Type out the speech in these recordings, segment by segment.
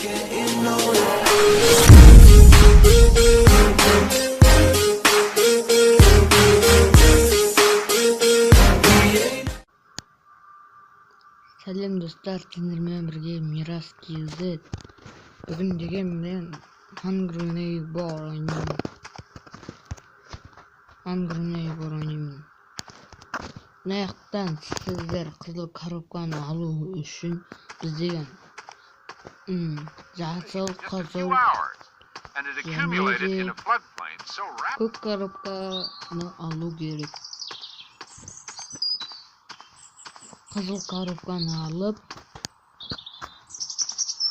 Сәлем достар, сендермен бірге Мирас KZ. Бүгін деген мен Hungry Neighbor ойнаймын. Наяқтан сіздер қызыл коробканы алу үшін біздеген жасыл, қызыл және де көк коробканы алу керек. Қызыл коробканы алып,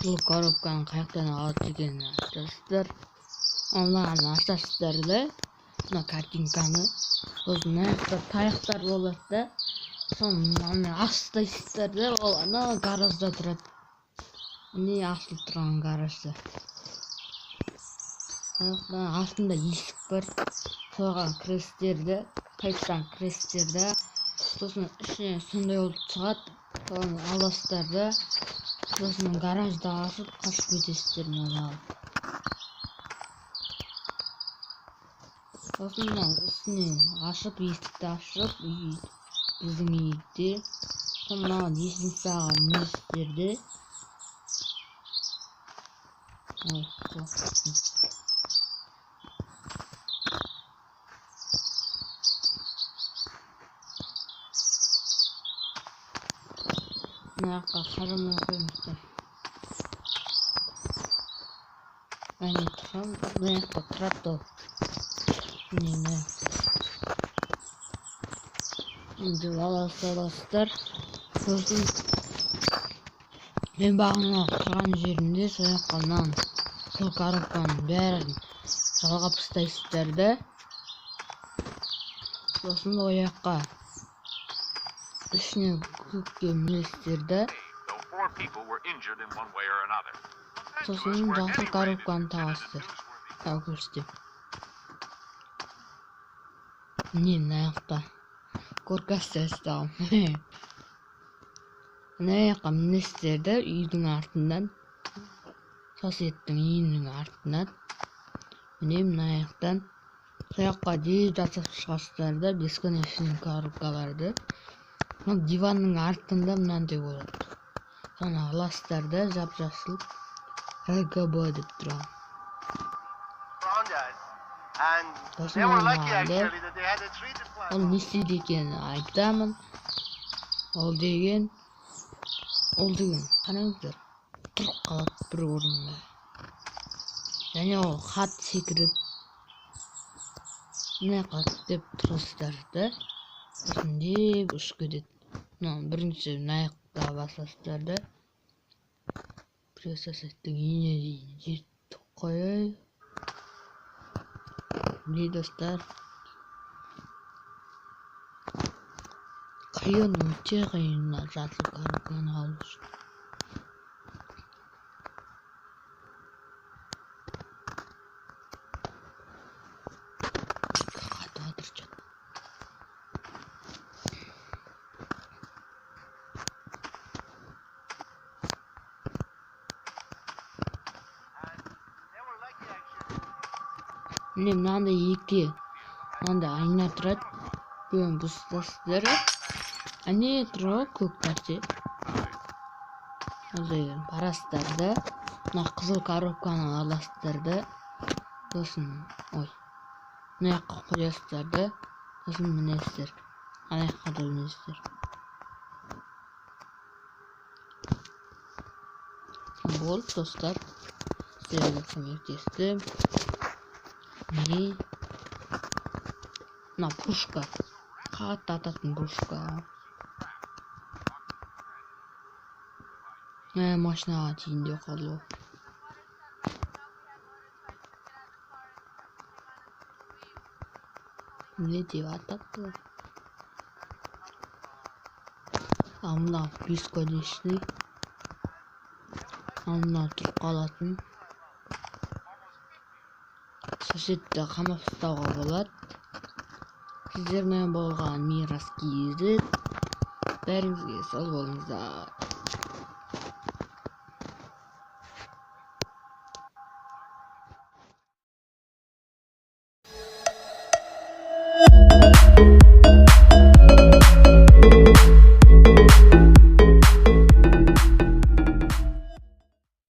қызыл коробканы қаяқтан алады деген айтасыздар. Онлайн ашасыздар да, мына картинканы. Сосын аяқта таяқтар болады да, соны астайсыздар да, ол ана гаражда тұрады. Не ашылып тұрған гаражда. Астында есік бар, соған кіресіздерді, қайтадан кіресіздерді. Сосын ішіне сондай болып шығады, соны аласыздар да, сосын гаражда ашып қашып кетесіздер мына алып. Сосын үстіне ашып, есікті ашып, біздің үйде. Сосын лестницаға мінесіздерді. Мынаяққа қарамай қойыңыздар. Әне тұрам, мынаяқта тұрады ол. Мені енді аласыздар. Сосын мен бағана тұрған жерінде сояққа нан сол коробканың бәрін жалғап ұстайсыздар да. Сосын ояққа ішіне көкке мінесіздер да. Сосын жасыл коробканы тағасыздар. Көрсетем. Міне мынаяқта көргәсіздер тағым. Мынаяққа мінесіздер да үйдің артынан, соседтің үйінің артынан. Міне мынаяқтан сояққа дейіп жасап шығасыздар да, бесконечный коробка барды. Диванның артында мынандай болады. Соны аласыздар да, жап-жасыл РГБ деп тұрған. Сосын оны алды. Ол не істейді екенін айтамын. Ол деген қараңыздар, тұрып қалады бір орында. Және ол хат секіріп мынаяққа деп тұрсыздар да. Сосын деп ұшып кетеді. Бірінші мынаяққа басасыздар да. Соседтің үйіне дейін жетіп қойай. Міне достар, қиын, өте қиын жасыл коробканы алу үшін. Міне мынандай екі, мынандай айна тұрады. Бөлін бұстасыздар. Әне тұру көк нәрсе. Барасыздар да, мына қызыл коробканы аласыздар да. Сосын, мынаяққа қоясыздар да. Сосын мінесіздер. Аяққа да мінесіздер. Болды достар. Сіздерге көмектестім. Міне мына пушка, қатты ататын пушка. Машинаға тиінде қалу. Не деп атапты? Мына бесконечный. Мына тұрып қалатын. Соседті қамап ұстауға болады. Сіздермен болған Мирас KZ. Бәріңізге сау болыңыздар.